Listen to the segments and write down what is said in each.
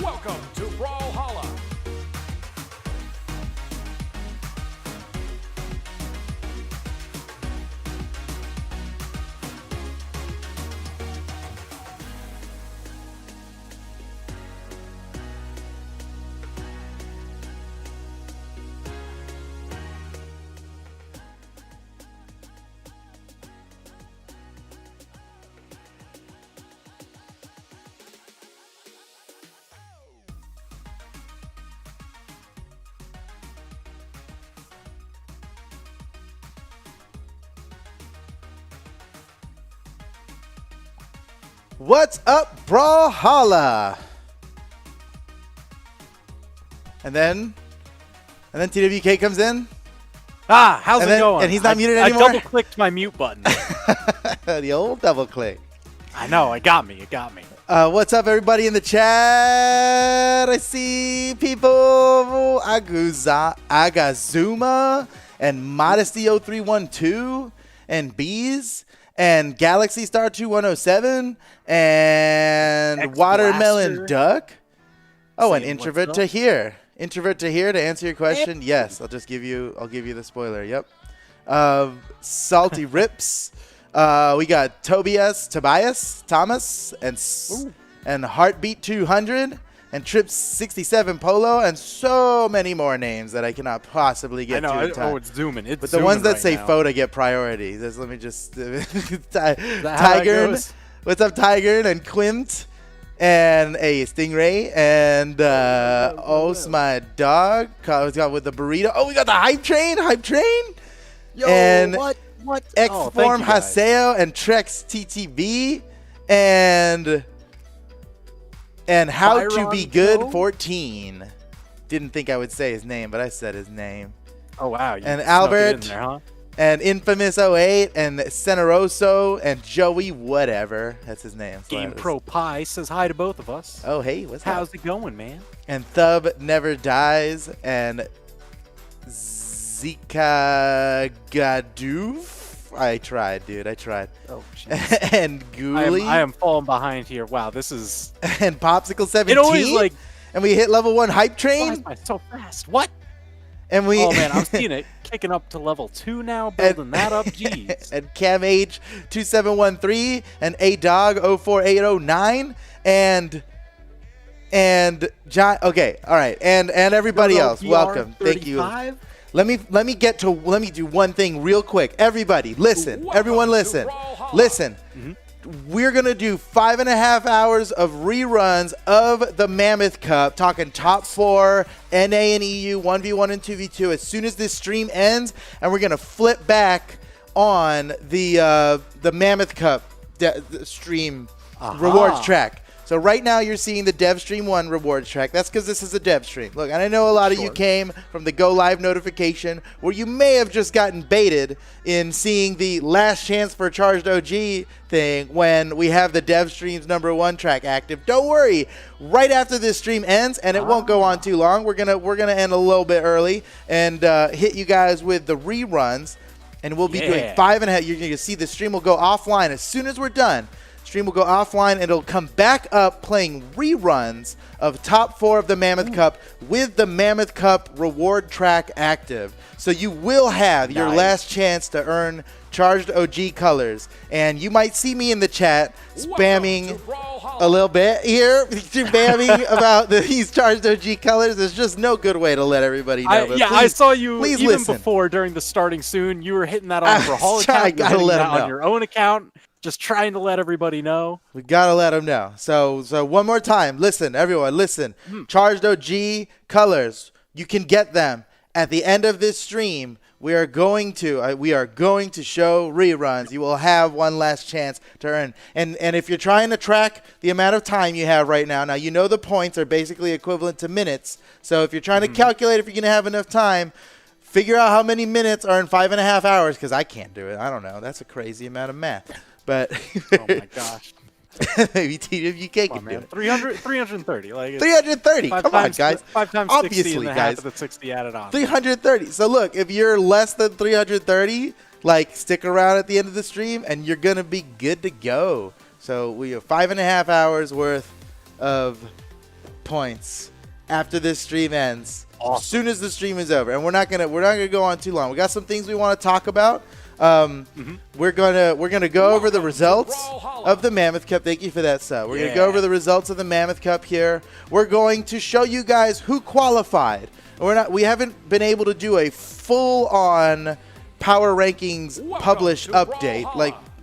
Welcome to Brawlhalla. What's up, Brawlhalla? And then TWK comes in. How's it going? And he's not muted anymore? I double-clicked my mute button. The old double click. I know, it got me. What's up, everybody in the chat? I see people. Agazuma and Modesty0312 and Bees and Galaxy Star 2107 and X Watermelon Blaster. Duck. Oh, and Saying Introvert what's to up? here. Introvert to here to answer your question. Yes, I'll give you the spoiler. Yep. Salty Rips. We got Tobias, Thomas, and Heartbeat 200 and Trips 67 Polo and so many more names that I cannot possibly get to in time. it's zooming. But the ones that right say now. photo get priority. Let me just that how that Tiger. goes? What's up, Tiger and Quimt and a Stingray and my dog with the burrito. Oh, we got the hype train. Yo, and what? X Oh, thank Form you guys. Haseo and Trex TTB and How to Byron Be Good Joe? 14. Didn't think I would say his name, but I said his name. Oh, wow. You And snuck it Albert. in there, huh? And Infamous 08 and Ceneroso and Joey whatever. That's his name. So Game Pro Pie says hi to both of us. Oh, hey, what's How's up? it going, man? And Thub Never Dies and Zika Gadoof. I tried, dude. I tried. Oh, jeez. And Ghoulie. I am falling behind here. Wow, this is... And Popsicle 17. It always, like... And we hit level 1 hype train. flies by so fast. What? And we Oh, man, I'm seeing it kicking up to level 2 now, building that up. Jeez. and Cam H 2713 and A Dog 04809 and John. Okay, all right, and everybody Yogo else, PR welcome. Thank you. 35? Let me do one thing real quick. Everybody, listen. Welcome Everyone, to listen. Brawlhalla. Listen. We're going to do 5.5 hours of reruns of the Mammoth Cup, talking top 4, NA and EU, 1v1 and 2v2 as soon as this stream ends, and we're going to flip back on the Mammoth Cup stream rewards track. So right now you're seeing the Dev Stream 1 rewards track. That's because this is a Dev stream. Look, and I know a lot of you came from the Go Live notification where you may have just gotten baited in seeing the last chance for Charged OG thing when we have the Dev Streams #1 track active. Don't worry. Right after this stream ends, and it won't go on too long, we're gonna end a little bit early and hit you guys with the reruns. And we'll be doing 5.5. You're going to see the stream will go offline as soon as we're done. Stream will go offline and it'll come back up playing reruns of top 4 of the Mammoth Cup with the Mammoth Cup reward track active. So you will have your last chance to earn Charged OG colors. And you might see me in the chat spamming a little bit here, spamming about these Charged OG colors. There's just no good way to let everybody know. But I please, saw you please even listen. before during the starting soon. You were hitting that on Brawlhalla account. I You were gotta hitting let that 'em know. on your own account. Just trying to let everybody know. We gotta let them know. So one more time. Listen, everyone, listen. Charged OG colors. You can get them at the end of this stream. We are going to show reruns. You will have one last chance to earn. And if you're trying to track the amount of time you have right now, you know the points are basically equivalent to minutes. So if you're trying to calculate if you're gonna have enough time, figure out how many minutes are in 5.5 hours, because I can't do it. I don't know. That's a crazy amount of math. But Oh my gosh. maybe TWK Come can on, do man. it. 330. Like it's 330. five Come on, times- guys. 5 times 60 Obviously, and then guys. half of the 60 added on. 330. So look, if you're less than 330, like stick around at the end of the stream and you're gonna be good to go. So we have 5.5 hours worth of points after this stream ends. Awesome. As soon as the stream is over, and we're not gonna go on too long. We got some things we want to talk about. We're gonna go over the results of the Mammoth Cup. Thank you for that sub. We're gonna go over the results of the Mammoth Cup here. We're going to show you guys who qualified. We haven't been able to do a full-on power rankings publish update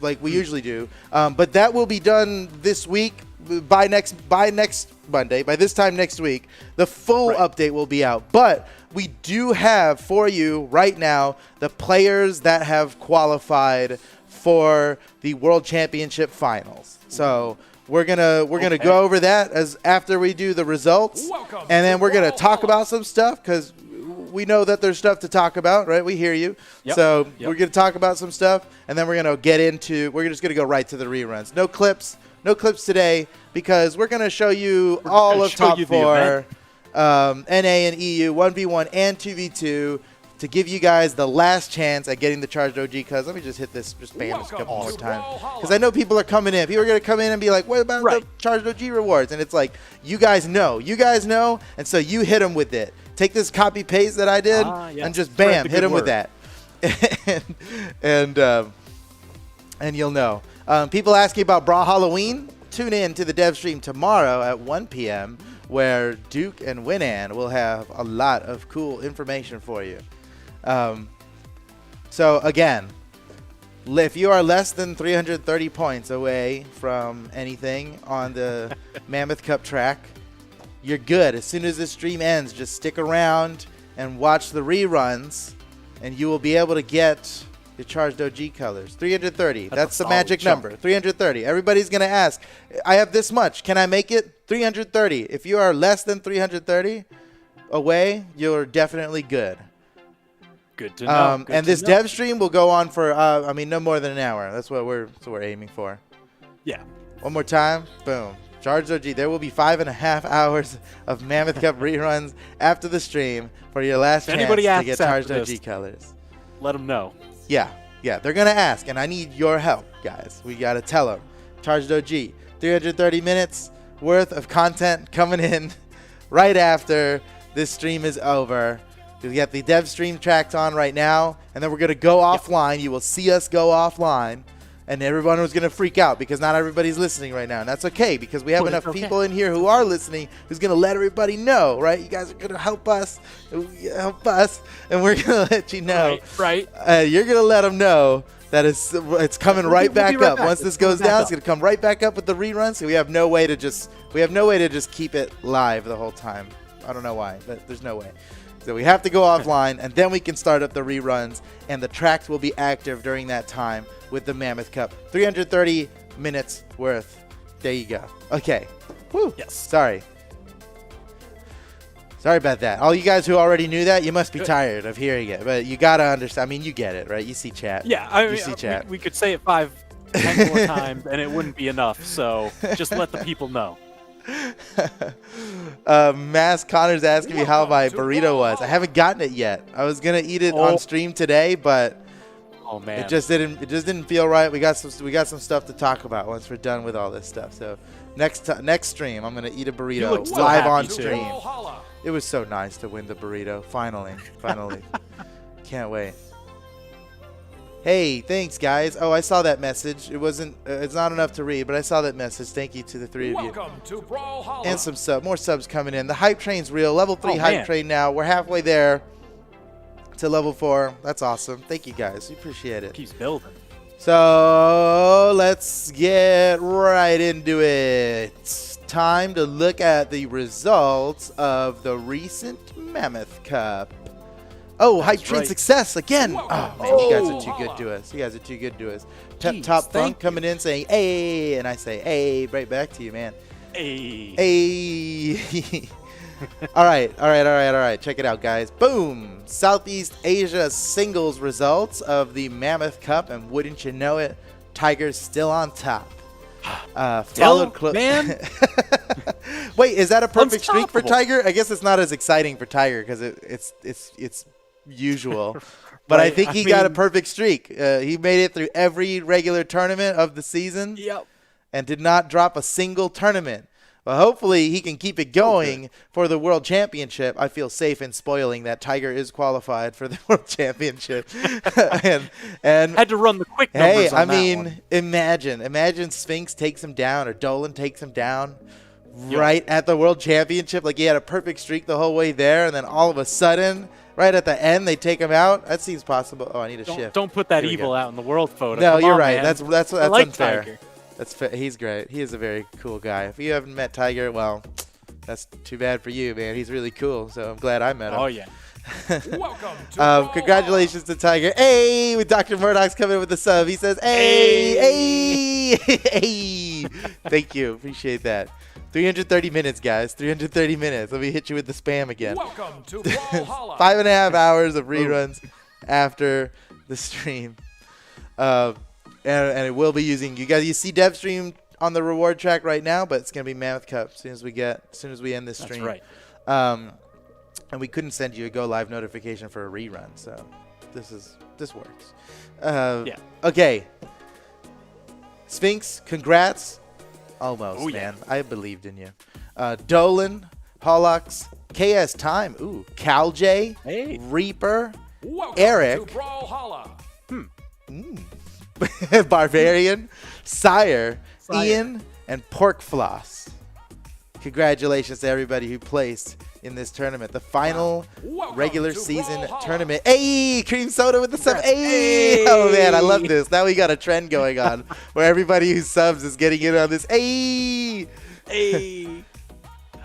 like we usually do, but that will be done this week. By next Monday, by this time next week, the full update will be out. But we do have for you right now the players that have qualified for the World Championship Finals. So we're gonna go over that as after we do the results, and then we're gonna talk about some stuff because we know that there's stuff to talk about, right? We hear you. Yep. So we're gonna talk about some stuff, and then we're just gonna go right to the reruns. No clips today because we're going to show you all of top 4, NA and EU, 1v1 and 2v2 to give you guys the last chance at getting the charged OG. Because let me just hit this, just bam this a couple more times. Because I know people are coming in. People are going to come in and be like, what about the charged OG rewards? And it's like, you guys know, and so you hit them with it. Take this copy paste that I did and just bam, hit them with that. and you'll know. People asking about Brawlhalla. Tune in to the dev stream tomorrow at 1 p.m. where Duke and Winan will have a lot of cool information for you. So again, if you are less than 330 points away from anything on the Mammoth Cup track, you're good. As soon as this stream ends, just stick around and watch the reruns, and you will be able to get your charged OG colors. 330. That's the magic number. 330. Everybody's going to ask, I have this much. Can I make it? 330. If you are less than 330 away, you're definitely good. Good to know. And this dev stream will go on for, no more than an hour. That's what we're aiming for. Yeah. One more time. Boom. Charged OG. There will be 5.5 hours of Mammoth Cup reruns after the stream for your last chance to get charged OG colors. Let them know. Yeah, they're going to ask, and I need your help, guys. We got to tell them. Charged OG, 330 minutes worth of content coming in right after this stream is over. We got the dev stream tracked on right now, and then we're going to go offline. You will see us go offline, and everyone was going to freak out because not everybody's listening right now, and that's okay because we have enough people in here who are listening who's going to let everybody know, right? You guys are going to help us, and we're going to let you know. Right. You're going to let them know that it's coming right back up. Once this goes down, it's going to come right back up with the reruns. So we have no way to just keep it live the whole time. I don't know why, but there's no way. So we have to go offline, and then we can start up the reruns, and the tracks will be active during that time with the Mammoth Cup. 330 minutes worth. There you go. Okay. Woo. Yes. Sorry about that. All you guys who already knew that, you must be tired of hearing it, but you got to understand. I mean, you get it, right? You see chat. Yeah. You see chat. We could say it 10 more times, and it wouldn't be enough, so just let the people know. Mass Connor's asking me how my burrito was. I haven't gotten it yet. I was gonna eat it on stream today, but it just didn't feel right. We got some stuff to talk about once we're done with all this stuff. So next stream, I'm gonna eat a burrito live on stream. It was so nice to win the burrito. Finally. Can't wait. Hey, thanks, guys. Oh, I saw that message. It's not enough to read, but I saw that message. Thank you to the three of you. Welcome to Brawlhalla. And more subs coming in. The hype train's real. Level 3 hype train now. We're halfway there to level 4. That's awesome. Thank you, guys. We appreciate it. Keeps building. So let's get right into it. It's time to look at the results of the recent Mammoth Cup. Oh, hype train success again. Oh, man, you guys are too good to us. Jeez, Top Funk coming in saying, hey, and I say, hey, right back to you, man. Hey. All right. Check it out, guys. Boom. Southeast Asia singles results of the Mammoth Cup, and wouldn't you know it, Tiger's still on top. Man. Wait, is that a perfect streak for Tiger? I guess it's not as exciting for Tiger because it's usual. But I think he got a perfect streak. He made it through every regular tournament of the season. Yep. And did not drop a single tournament. Well, hopefully he can keep it going for the World Championship. I feel safe in spoiling that Tiger is qualified for the World Championship. and Had to run the quick numbers on that one. imagine Sphinx takes him down or Dolan takes him down right at the World Championship. Like he had a perfect streak the whole way there, and then all of a sudden, right at the end, they take him out. That seems possible. Oh, I need a shift. Don't put that evil out in the world photo. No, Come you're on, right. man. That's like unfair. Tiger. That's he's great. He is a very cool guy. If you haven't met Tiger, well, that's too bad for you, man. He's really cool, so I'm glad I met him. Oh, yeah. Welcome to Congratulations to Tiger. Hey, with Dr. Murdoch's coming with the sub. He says, hey. Thank you. Appreciate that. 330 minutes, guys. 330 minutes. Let me hit you with the spam again. Welcome to Brawlhalla. 5.5 hours of reruns after the stream. And it will be using you guys. You see Dev stream on the reward track right now, but it's gonna be Mammoth Cup as soon as we end this stream. That's right. And we couldn't send you a go live notification for a rerun, so this works. Yeah. Okay. Sphinx, congrats. Almost, Oh, yeah. man. I believed in you. Dolan, Holox, KS Time. Ooh, Cal J, Hey. Reaper, Welcome Eric. to Brawlhalla. Barbarian, Sire, Ian, and Pork Floss. Congratulations to everybody who placed in this tournament. The final Welcome regular to season Brawlhalla. tournament. Hey, Cream Soda with the sub. Hey. Hey. Oh, man, I love this. Now we got a trend going on where everybody who subs is getting in on this. Hey. Hey.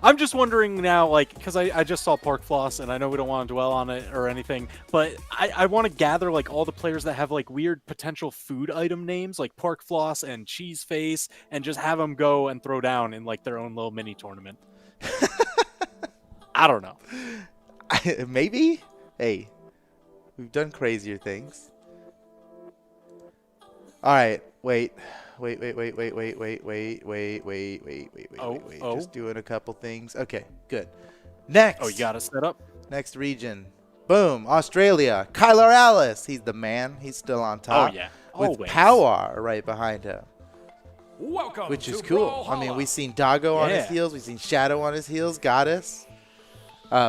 I'm just wondering now, like, because I just saw Pork Floss, and I know we don't want to dwell on it or anything, but I want to gather, like, all the players that have, like, weird potential food item names, like Pork Floss and Cheese Face, and just have them go and throw down in, like, their own little mini tournament. I don't know. Maybe? Hey, we've done crazier things. All right, wait. Wait. Oh. Just doing a couple things. Okay, good. Next. Oh, you got to set up? Next region. Boom. Australia. Kyler Alice. He's the man. He's still on top. Oh, yeah. With Always. Power right behind him, Welcome which is to cool. I mean, Brawlhalla. we've seen Doggo on his Yeah. heels. We've seen Shadow on his heels. Goddess.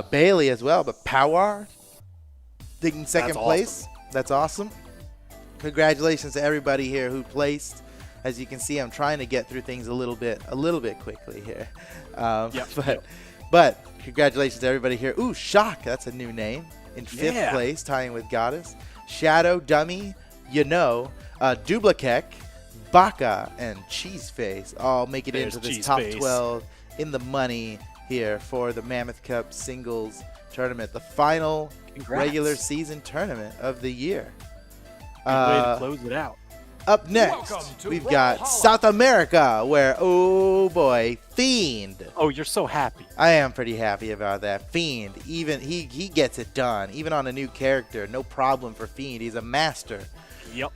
Bailey as well, but Power taking second That's place. That's awesome. Congratulations to everybody here who placed. As you can see, I'm trying to get through things a little bit quickly here. But congratulations to everybody here. Ooh, Shock, that's a new name. In fifth place, tying with Goddess. Shadow, Dummy, Dublikek, Baka, and Cheeseface all make it There's into this Cheese top Face. 12 in the money here for the Mammoth Cup singles tournament, the final Congrats. regular season tournament of the year. Good way to close it out. Up next, Welcome to we've got Brawlhalla. South America, where, oh boy, Fiend. Oh, you're so happy. I am pretty happy about that. Fiend, even he gets it done. Even on a new character, no problem for Fiend. He's a master. Yep.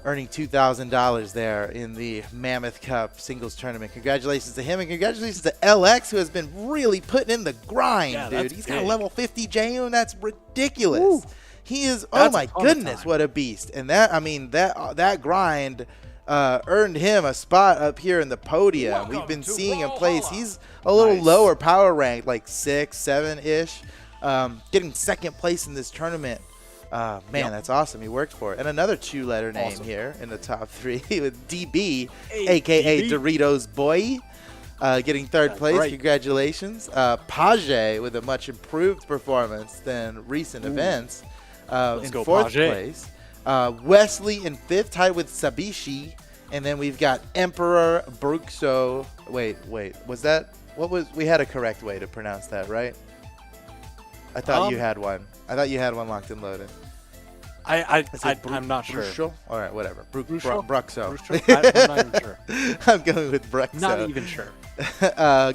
Earning $2,000 there in the Mammoth Cup singles tournament. Congratulations to him, and congratulations to LX, who has been really putting in the grind, Yeah, dude. that's He's got a big. level 50 JU, and that's ridiculous. Woo. He is, oh That's my a ton of goodness, time. what a beast. And that grind earned him a spot up here in the podium. Welcome We've been to seeing him place. Brawlhalla. He's a little Nice. lower power ranked, like 6, 7-ish. Getting second place in this tournament. Man, Yep. that's awesome. He worked for it. And another 2-letter name Awesome. here in the top 3 with DB, Hey, a.k.a. DB. Doritos Boy, getting third That's place. right. Congratulations. Page with a much improved performance than recent events. In go, fourth Page. place. Wesley in fifth, tied with Sabishi. And then we've got Emperor Bruxo. Wait. We had a correct way to pronounce that, right? I thought you had one. I thought you had one locked and loaded. Is it I'm not sure. Bruxo? All right, whatever. Bruxo? Bruxo. I'm not even sure. I'm going with Bruxo. Not even sure.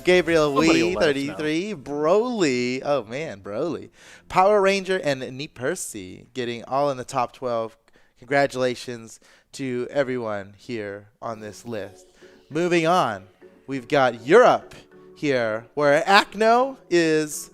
Gabriel Somebody Wee, will let us know. 33. Broly. Oh, man, Broly. Power Ranger and Percy getting all in the top 12. Congratulations to everyone here on this list. Moving on, we've got Europe here, where Acno is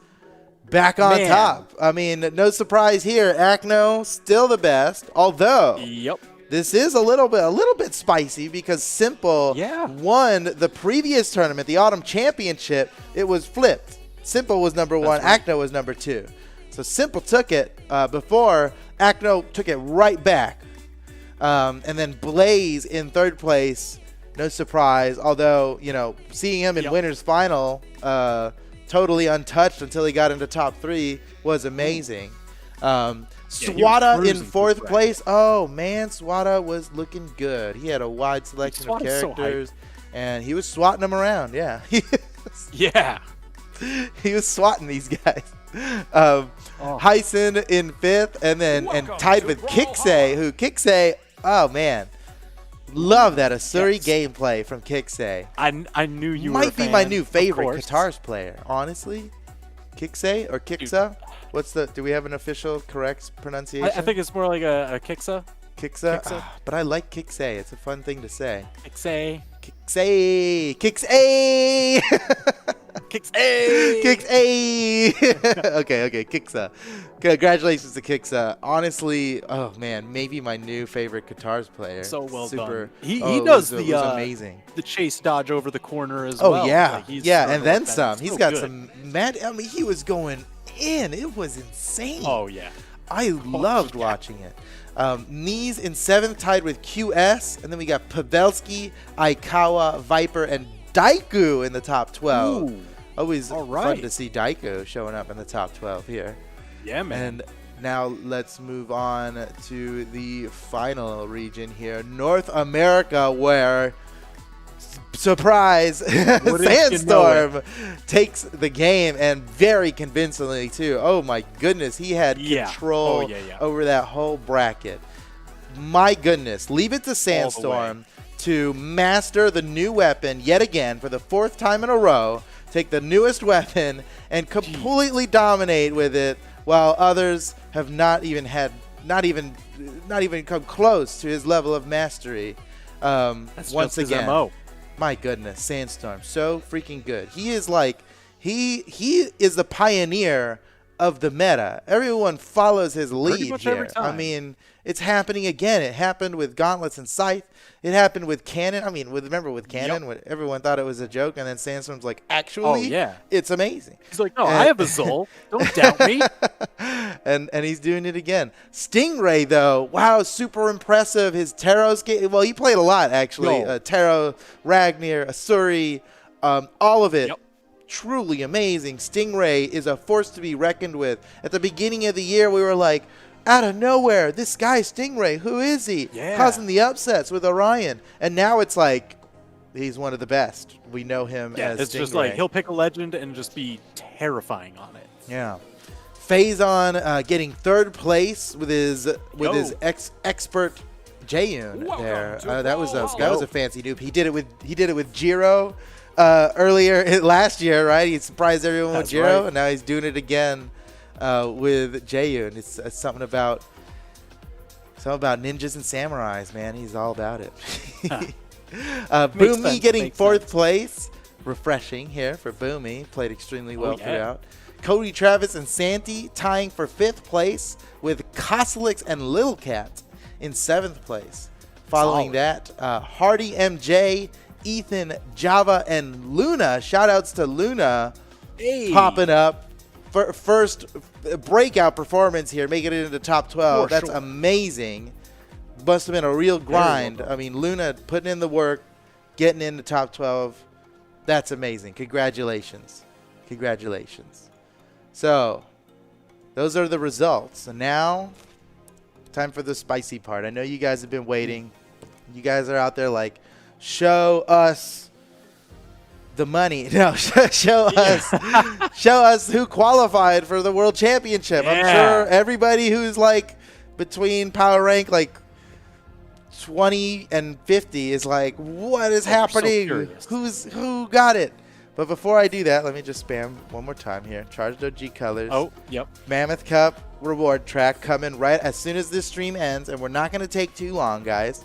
back on Man. top. I mean, no surprise here. Acno still the best, although Yep. this is a little bit spicy because Simple won the previous tournament, the Autumn Championship. It was flipped. Simple was number 1, right. Acno was number 2. So Simple took it before, Acno took it right back. And then Blaze in 3rd place, no surprise, although, you know, seeing him in winner's final, totally untouched until he got into top 3 was amazing. Swada in 4th place. Oh, man, Swada was looking good. He had a wide selection of characters, and he was swatting them around. Yeah. Yeah. He was swatting these guys. Hyson in 5th, and then tied with Kixay, who Kixay, oh, man. Love that Asuri gameplay from Kixay. I knew you might were a be my fan, new favorite of course. Katars player, honestly. Kixay or Kixa? What's the? Do we have an official correct pronunciation? I think it's more like a Kixa. Kixa. But I like Kixay. It's a fun thing to say. Kixay. Kixay. Kixay. Kixay. Kixay. Okay. Kixa. Congratulations to Kixa. Honestly, oh man, maybe my new favorite Katars player. So well Super. done. He was does amazing. The chase dodge over the corner as well. Oh yeah, Like, yeah, and then some. So He's got good. some mad. I mean, he was going in. It was insane. Oh yeah. I loved watching it. Knees in 7th, tied with QS, and then we got Pavelski, Aikawa, Viper, and Daiku in the top 12. Ooh. Always All fun right. to see Daiku showing up in the top 12 here. Yeah, man. And now let's move on to the final region here, North America, where surprise, Sandstorm takes the game, and very convincingly too. Oh my goodness, he had control over that whole bracket. My goodness, leave it to Sandstorm to master the new weapon yet again for the 4th time in a row, take the newest weapon and completely dominate with it, while others have not even come close to his level of mastery. That's once just again, his MO. My goodness, Sandstorm, so freaking good. He is like, he is the pioneer of the meta. Everyone follows his lead much here. every time. I mean, it's happening again. It happened with Gauntlets and Scythe. It happened with Cannon. I mean, remember with Cannon, when everyone thought it was a joke, and then Sandstorm's like, actually, it's amazing. He's like, no, I have a Zol. Don't doubt me. and he's doing it again. Stingray, though, wow, super impressive. His Taro's game. Well, he played a lot, actually. Taro, Ragnar, Asuri, all of it. Truly amazing. Stingray is a force to be reckoned with. At the beginning of the year, we were like, out of nowhere, this guy Stingray, who is he? Causing the upsets with Orion. And now it's like, he's one of the best. We know him as it's Stingray. just like he'll pick a legend and just be terrifying on it. Yeah. Phazon getting 3rd place with his expert Jayun there. That was a fancy dupe. He did it with Jiro earlier last year, right? He surprised everyone with Jiro, and now he's doing it again with Jayun. It's something about ninjas and samurais, man. He's all about it. Boomy getting 4th place. Refreshing here for Boomy. Played extremely well throughout. Cody Travis and Santi tying for 5th place with Koslix and Lil Cat in 7th place. Following that, Hardy MJ, Ethan, Java, and Luna. Shoutouts to Luna popping up. First breakout performance here, making it into the top 12. That's amazing. Must have been a real grind. I mean, Luna putting in the work, getting in the top 12. That's amazing. Congratulations. Congratulations. So, those are the results. And now, time for the spicy part. I know you guys have been waiting. You guys are out there like, show us the money. No, show us who qualified for the World Championship. I'm sure everybody who's like between power rank like 20 and 50 is like, what is happening? Who got it? But before I do that, let me just spam one more time here. Charged OG colors. Oh, yep. Mammoth Cup reward track coming right as soon as this stream ends, and we're not going to take too long, guys.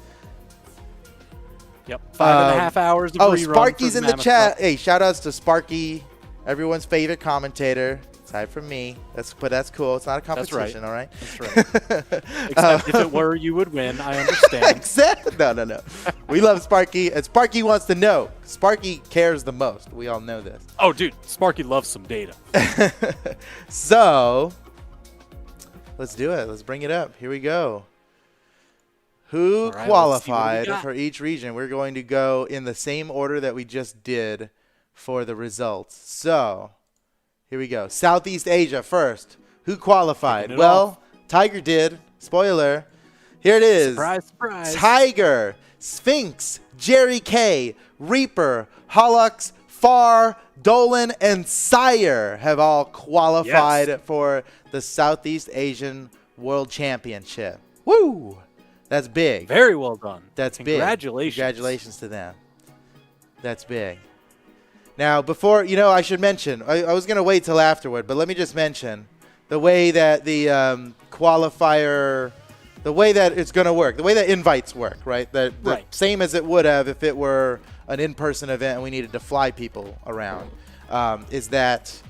Yep. 5.5 hours of rerun Sparky's for in the Mammoth chat. Cup. Hey, shout outs to Sparky, everyone's favorite commentator. Aside from me. That's cool. It's not a competition, all right? That's right. Except if it were, you would win. I understand. Exactly. No. We love Sparky, and Sparky wants to know. Sparky cares the most. We all know this. Oh, dude, Sparky loves some data. So, let's do it. Let's bring it up. Here we go. Who All right, let's see what we qualified got. for each region? We're going to go in the same order that we just did for the results. So, here we go. Southeast Asia first. Who qualified? Kicking it Well, off. Tiger did. Spoiler. Here it is. Surprise, surprise. Tiger, Sphinx, Jerry K, Reaper, Hollux, Far, Dolan, and Sire have all qualified for the Southeast Asian World Championship. Woo! That's big. Very well done. That's big. Congratulations. Congratulations to them. That's big. Now, before, I should mention, I was going to wait till afterward, but let me just mention the way that the qualifier, the way that it's going to work, the way that invites work, right? The same as it would have if it were an in-person event and we needed to fly people around, is that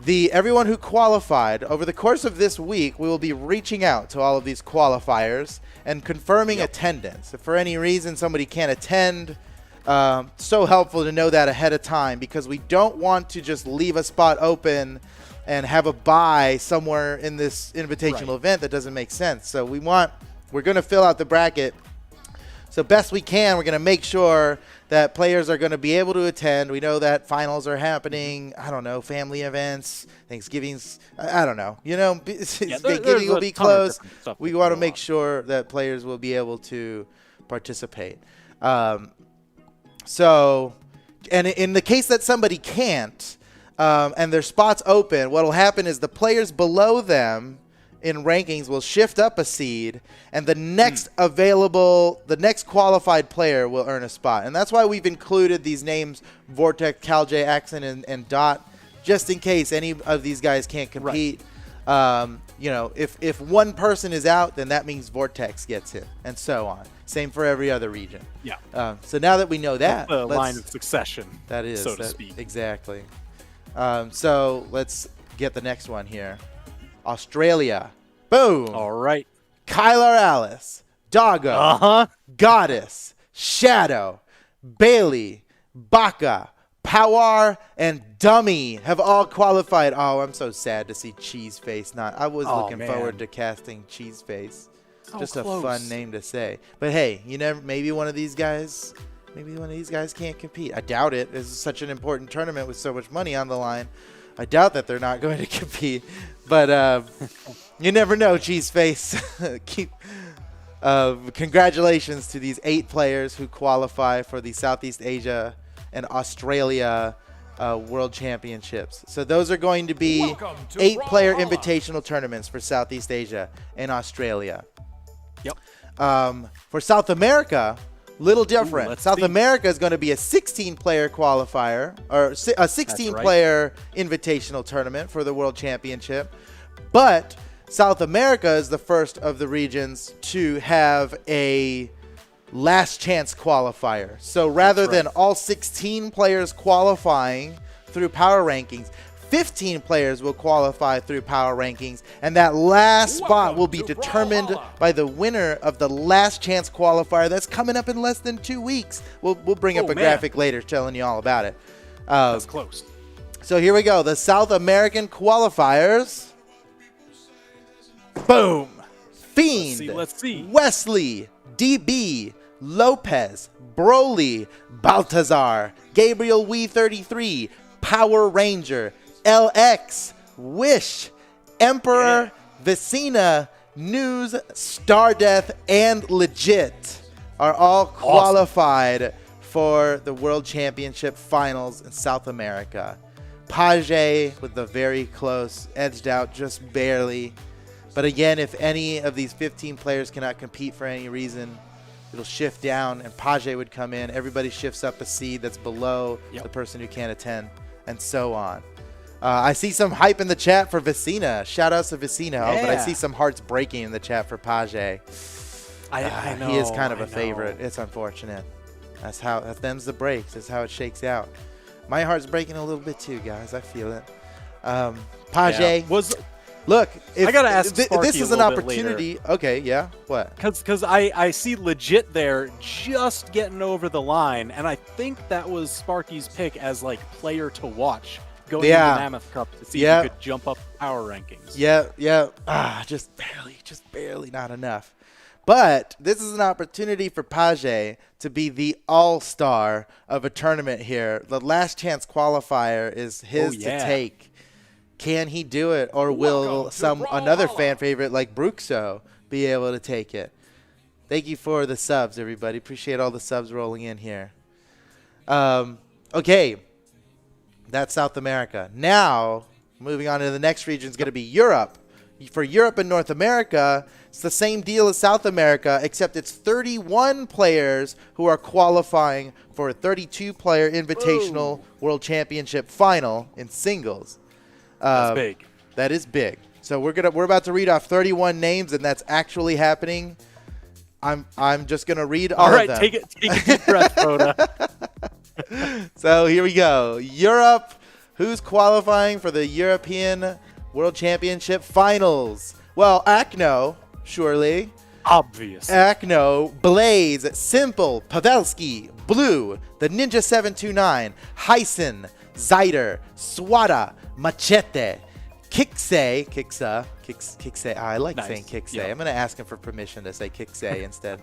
everyone who qualified over the course of this week, we will be reaching out to all of these qualifiers and confirming attendance. If for any reason somebody can't attend, so helpful to know that ahead of time, because we don't want to just leave a spot open and have a bye somewhere in this invitational event that doesn't make sense. So we're going to fill out the bracket. So best we can, we're going to make sure that players are going to be able to attend. We know that finals are happening. I don't know, family events, Thanksgiving's, I don't know. Thanksgiving will be close. We want to make sure that players will be able to participate. So, and in the case that somebody can't, and their spot's open, what will happen is the players below them in rankings will shift up a seed, and the next the next qualified player will earn a spot. And that's why we've included these names, Vortex, CalJ, Axon, and Dot, just in case any of these guys can't compete. If one person is out, then that means Vortex gets it, and so on. Same for every other region. Yeah. So now that we know that, the line of succession, that is, so to speak. Exactly. So let's get the next one here. Australia. Boom. All right. Kylar Alice, Doggo, Goddess, Shadow, Bailey, Baka, Power, and Dummy have all qualified. Oh, I'm so sad to see Cheeseface not. I was looking forward to casting Cheeseface. Just a fun name to say. But hey, maybe one of these guys can't compete. I doubt it. This is such an important tournament with so much money on the line. I doubt that they're not going to compete. But you never know, Cheeseface. Congratulations to these 8 players who qualify for the Southeast Asia and Australia World Championships. So those are going to be 8-player invitational tournaments for Southeast Asia and Australia. Yep. For South America, little different. South America is going to be a 16-player qualifier, or a 16-player invitational tournament for the World Championship. But South America is the first of the regions to have a last chance qualifier. So rather than all 16 players qualifying through power rankings, 15 players will qualify through power rankings, and that last spot will be determined by the winner of the last chance qualifier that's coming up in less than 2 weeks. We'll bring up a graphic later telling you all about it. That's close. So here we go. The South American qualifiers. Boom. Fiend. Let's see. Wesley. DB. Lopez. Broly. Baltazar. Gabriel Wee 33. Power Ranger. LX, Wish, Emperor, Vicina, News, Stardeath, and Legit are all qualified for the World Championship Finals in South America. Page with the very close, edged out just barely. But again, if any of these 15 players cannot compete for any reason, it'll shift down and Page would come in. Everybody shifts up a seed that's below the person who can't attend, and so on. I see some hype in the chat for Vicina. Shout outs to Vicina. Oh, but I see some hearts breaking in the chat for Page. I know. He is kind of a favorite. It's unfortunate. Them's the breaks. That's how it shakes out. My heart's breaking a little bit too, guys. I feel it. Page. Yeah. Look, if, I gotta ask this Sparky is a an little bit opportunity. Okay, yeah. What? Because I see legit there just getting over the line, and I think that was Sparky's pick as like player to watch going into Mammoth Cup to see if he could jump up the power rankings. Yeah. Just barely not enough. But this is an opportunity for Page to be the all-star of a tournament here. The last chance qualifier is his to take. Can he do it, or will another fan favorite like Bruxo be able to take it? Thank you for the subs, everybody. Appreciate all the subs rolling in here. Okay, that's South America. Now, moving on to the next region is going to be Europe. For Europe and North America, it's the same deal as South America, except it's 31 players who are qualifying for a 32-player Invitational World Championship final in singles. That's big. That is big. So we're about to read off 31 names, and that's actually happening. I'm just gonna read all right, of them. take a deep breath, Rhoda. So here we go. Europe. Who's qualifying for the European World Championship Finals? Well, Akno, surely. Obvious. Akno, Blaze, Simple, Pavelski, Blue, the Ninja 729, Hyson, Zyder, Swada, Machete, Kikse. I like saying Kikse. Yep. I'm going to ask him for permission to say Kikse instead.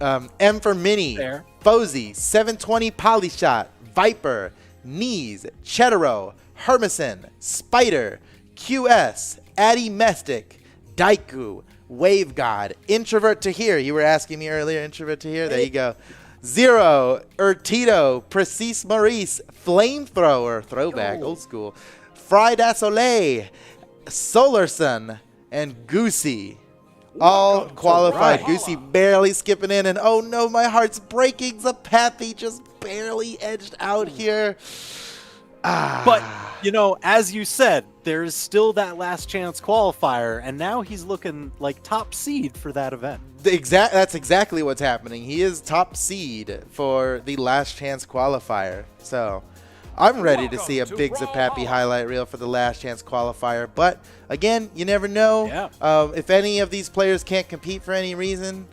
M for Mini, Fair. Fozy, 720 Polyshot, Viper, Knees, Chetero, Hermison, Spider, QS, Addy Mestic, Daiku, Wave God, Introvert to Here. You were asking me earlier, Introvert to Here. There you go. Zero, Urtito, Precis Maurice, Flamethrower, throwback, old school, Fried Soleil, Solarson, and Goosey. All qualified. Goosey barely skipping in, and oh no, my heart's breaking. Zapathy just barely edged out here. But, you know, as you said, there's still that last chance qualifier, and now he's looking like top seed for that event. That's exactly what's happening. He is top seed for the last chance qualifier. So I'm ready to see a big Zapapi highlight reel for the last chance qualifier. But again, you never know. Yeah. If any of these players can't compete for any reason,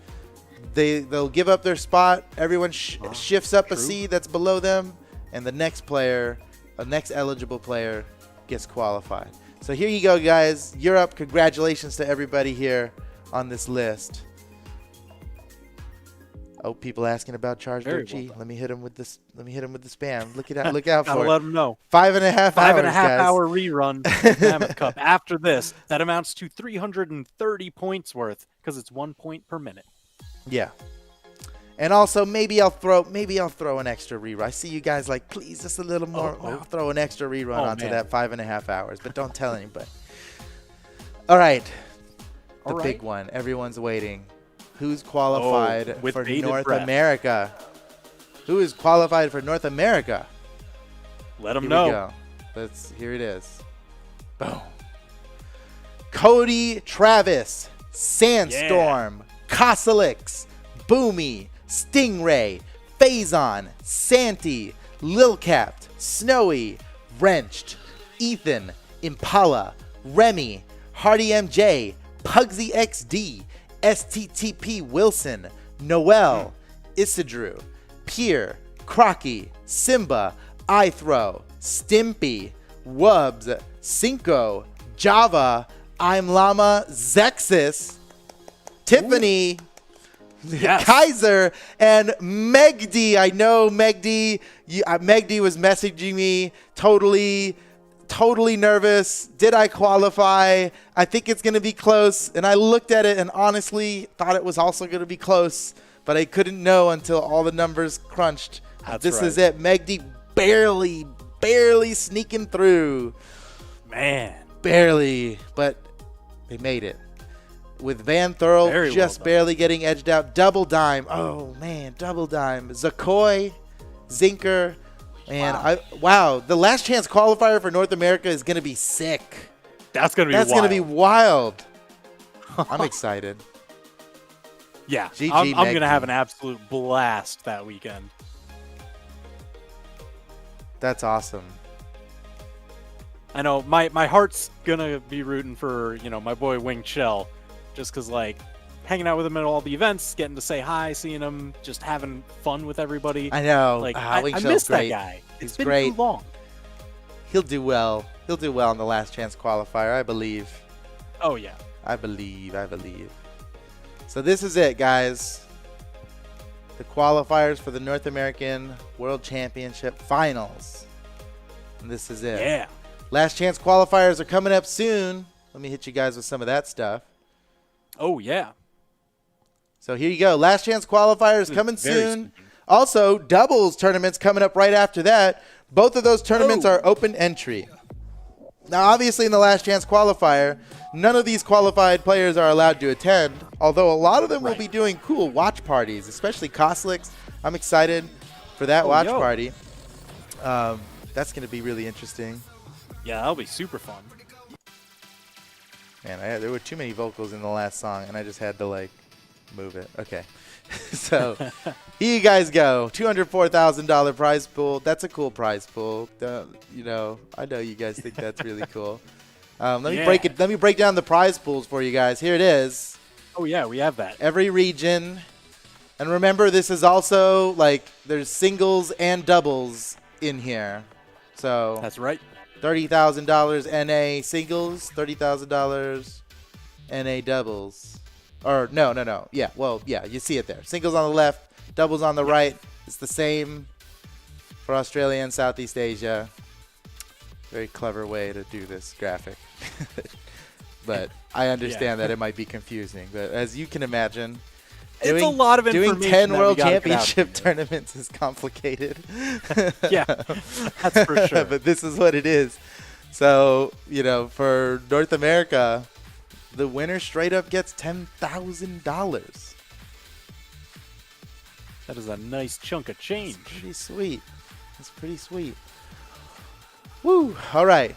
they'll give up their spot. Everyone shifts up a seed that's below them, and the next player, a next eligible player, gets qualified. So here you go, guys. Europe, congratulations to everybody here on this list. Oh, people asking about Charge G. Let me hit him with this. Let me hit him with the spam. Look out! Look out for Gotta it. let him know. 5.5 hours. 5.5 guys. hour rerun of Mammoth Cup. After this, that amounts to 330 points worth because it's 1 point per minute. Yeah. And also, maybe I'll throw an extra rerun. I see you guys like, please, just a little more. I'll throw an extra rerun onto that 5.5 hours, but don't tell anybody. All right, the big one. Everyone's waiting. Who's qualified for North America? Who is qualified for North America? Let them know. Here it is. Boom. Cody Travis, Sandstorm, Kosalix, Boomy, Stingray, Phazon, Santi, Lilcapped, Snowy, Wrenched, Ethan, Impala, Remy, Hardy MJ, Pugsy XD, STTP Wilson, Noel, Isidru, Pier, Crocky, Simba, iThrow, Stimpy, Wubs, Cinco, Java, I'm Llama, Zexus, Tiffany, Kaiser, and Megdi. I know Megdi. Megdi was messaging me totally nervous. Did I qualify? I think it's going to be close. And I looked at it and honestly thought it was also going to be close, but I couldn't know until all the numbers crunched. This is it. Megdi barely sneaking through. Man. Barely, but they made it. With Van Thurl just barely getting edged out. Double Dime. Oh, man. Double Dime. Zakoy, Zinker. And wow, the last chance qualifier for North America is going to be sick. That's going to be wild. I'm excited. Yeah, GG, I'm going to have an absolute blast that weekend. That's awesome. I know my heart's gonna be rooting for my boy Winged Shell, just because like hanging out with him at all the events, getting to say hi, seeing him, just having fun with everybody. I know. Like Wing I Shell's miss that great. guy. He's It's been great. too long. He'll do well. He'll do well in the last chance qualifier, I believe. Oh yeah. I believe. So this is it, guys. The qualifiers for the North American World Championship Finals. And this is it. Yeah. Last chance qualifiers are coming up soon. Let me hit you guys with some of that stuff. Oh yeah. So here you go. Last chance qualifiers coming Very soon. spooky. Also, doubles tournaments coming up right after that. Both of those tournaments Oh. are open entry. Now, obviously, in the last chance qualifier, none of these qualified players are allowed to attend, although a lot of them will be doing cool watch parties, especially Koslicks. I'm excited for that watch party. That's going to be really interesting. Yeah, that'll be super fun. Man, there were too many vocals in the last song, and I just had to, like, move it. Okay. So here you guys go. $204,000 prize pool. That's a cool prize pool. I know you guys think that's really cool. Let me break down the prize pools for you guys. Here it is. Oh yeah, we have that. Every region. And remember, this is also like there's singles and doubles in here. So That's right. $30,000 NA singles, $30,000 NA doubles. Or no. Yeah, well, yeah, you see it there. Singles on the left, doubles on the right. It's the same for Australia and Southeast Asia. Very clever way to do this graphic. But I understand that it might be confusing. But as you can imagine, It's a lot of information. doing 10 that World we gotta get out Championship there. tournaments is complicated. Yeah, that's for sure. But this is what it is. So, for North America, the winner straight up gets $10,000. That is a nice chunk of change. It's pretty sweet. It's pretty sweet. Woo. All right.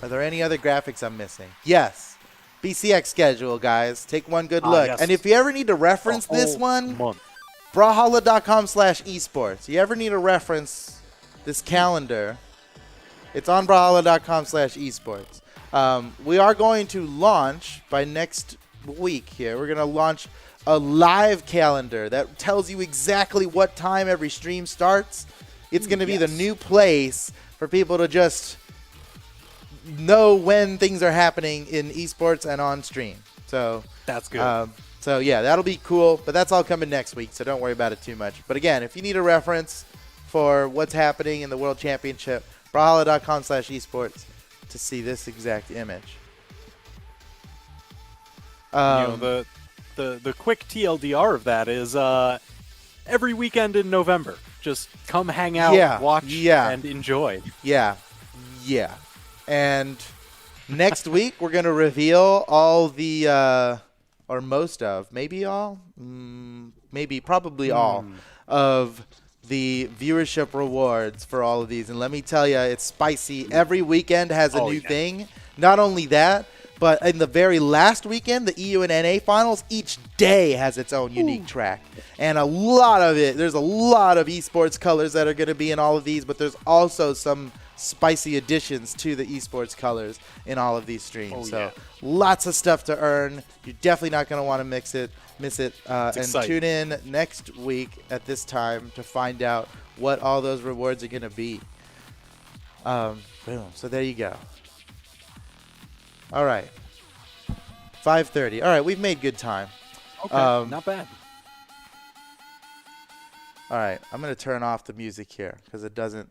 Are there any other graphics I'm missing? Yes. BCX schedule, guys. Take one good look. Yes. And if you ever need to reference this one, Brawlhalla.com/esports. You ever need to reference this calendar, it's on Brawlhalla.com/esports. We are going to launch by next week here. We're going to launch a live calendar that tells you exactly what time every stream starts. It's going to be the new place for people to just know when things are happening in esports and on stream. So That's good. So yeah, that'll be cool, but that's all coming next week, so don't worry about it too much. But again, if you need a reference for what's happening in the World Championship, Brawlhalla.com/esports to see this exact image. The quick TLDR of that is every weekend in November. Just come hang out, watch, and enjoy. Yeah. And next week, we're going to reveal all the, or most of, maybe all, probably all of the viewership rewards for all of these. And let me tell you, it's spicy. Every weekend has a new thing. Not only that, but in the very last weekend, the EU and NA finals, each day has its own unique track. And a lot of it, there's a lot of esports colors that are going to be in all of these, but there's also some spicy additions to the esports colors in all of these streams. So lots of stuff to earn. You're definitely not going to want to miss it. And exciting. Tune in next week at this time to find out what all those rewards are going to be. Boom. So there you go. All right. 5:30. All right, we've made good time. Okay, not bad. All right, I'm going to turn off the music here because it doesn't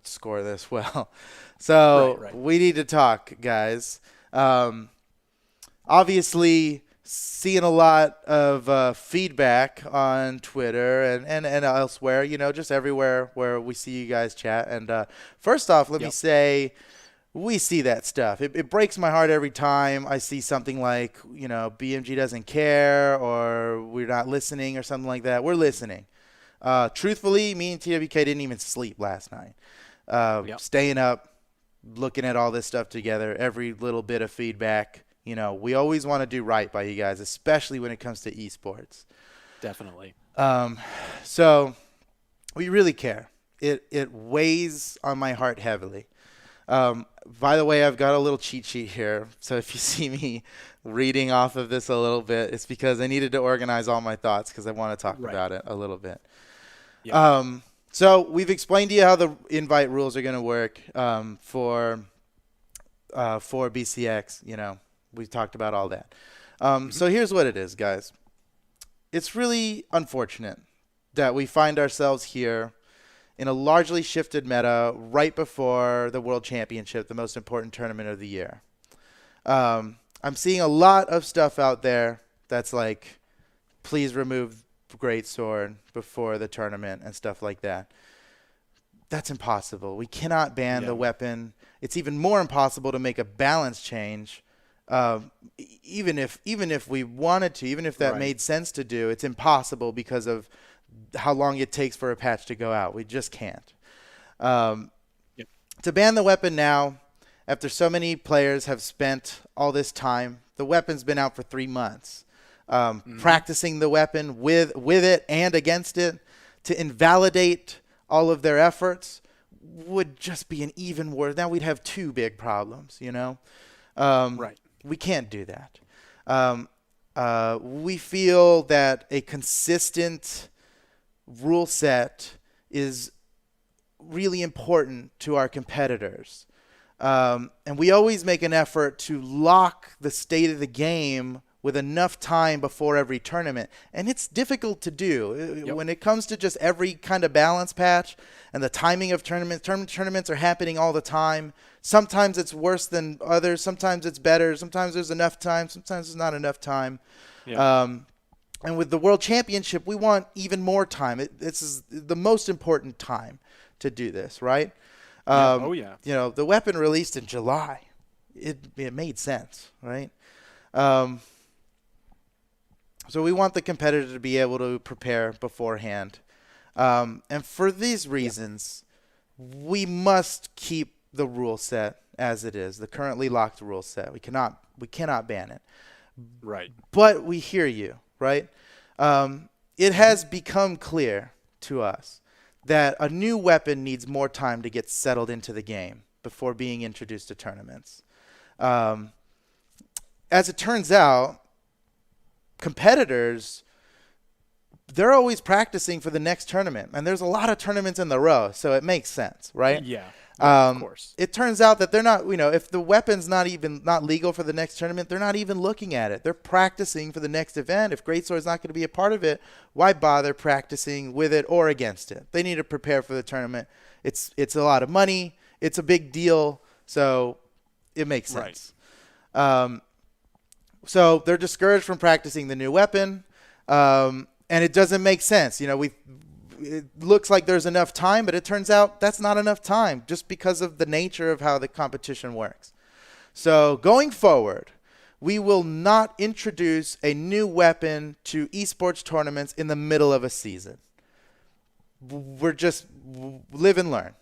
score this well. So we need to talk, guys. Obviously, seeing a lot of feedback on Twitter and elsewhere, just everywhere where we see you guys chat. And first off, let me say, we see that stuff. It breaks my heart every time I see something like, BMG doesn't care or we're not listening or something like that. We're listening. Truthfully, me and TWK didn't even sleep last night. Staying up, looking at all this stuff together, every little bit of feedback. We always want to do right by you guys, especially when it comes to esports. Definitely. So we really care. It weighs on my heart heavily. By the way, I've got a little cheat sheet here. So if you see me reading off of this a little bit, it's because I needed to organize all my thoughts because I want to talk about it a little bit. Yeah. So we've explained to you how the invite rules are going to work for BCX. You know, we've talked about all that. So here's what it is, guys. It's really unfortunate that we find ourselves here in a largely shifted meta right before the World Championship, the most important tournament of the year. I'm seeing a lot of stuff out there that's like, please remove Greatsword before the tournament and stuff like that. That's impossible. We cannot ban the weapon. It's even more impossible to make a balance change. Even if we wanted to, even if that made sense to do, it's impossible because of how long it takes for a patch to go out. We just can't. To ban the weapon now, after so many players have spent all this time, the weapon's been out for 3 months. Practicing the weapon with it and against it, to invalidate all of their efforts would just be an even worse. Now we'd have 2 big problems, you know? We can't do that. We feel that a consistent rule set is really important to our competitors. And we always make an effort to lock the state of the game with enough time before every tournament. And it's difficult to do. When it comes to just every kind of balance patch and the timing of tournaments are happening all the time. Sometimes it's worse than others. Sometimes it's better. Sometimes there's enough time. Sometimes there's not enough time. And with the World Championship, we want even more time. This is the most important time to do this, right? You know, the weapon released in July. It made sense, right? So we want the competitor to be able to prepare beforehand. And for these reasons, we must keep the rule set as it is, the currently locked rule set. We cannot ban it. Right. But we hear you, right? It has become clear to us that a new weapon needs more time to get settled into the game before being introduced to tournaments. As it turns out, competitors, they're always practicing for the next tournament. And there's a lot of tournaments in the row, so it makes sense, right? Of course. It turns out that they're not, you know, if the weapon's not legal for the next tournament, they're not even looking at it. They're practicing for the next event. If Greatsword's not going to be a part of it, why bother practicing with it or against it? They need to prepare for the tournament. It's a lot of money. It's a big deal. So it makes sense. So they're discouraged from practicing the new weapon. And it doesn't make sense. You know, it looks like there's enough time, but it turns out that's not enough time just because of the nature of how the competition works. So going forward, we will not introduce a new weapon to esports tournaments in the middle of a season. We're just live and learn.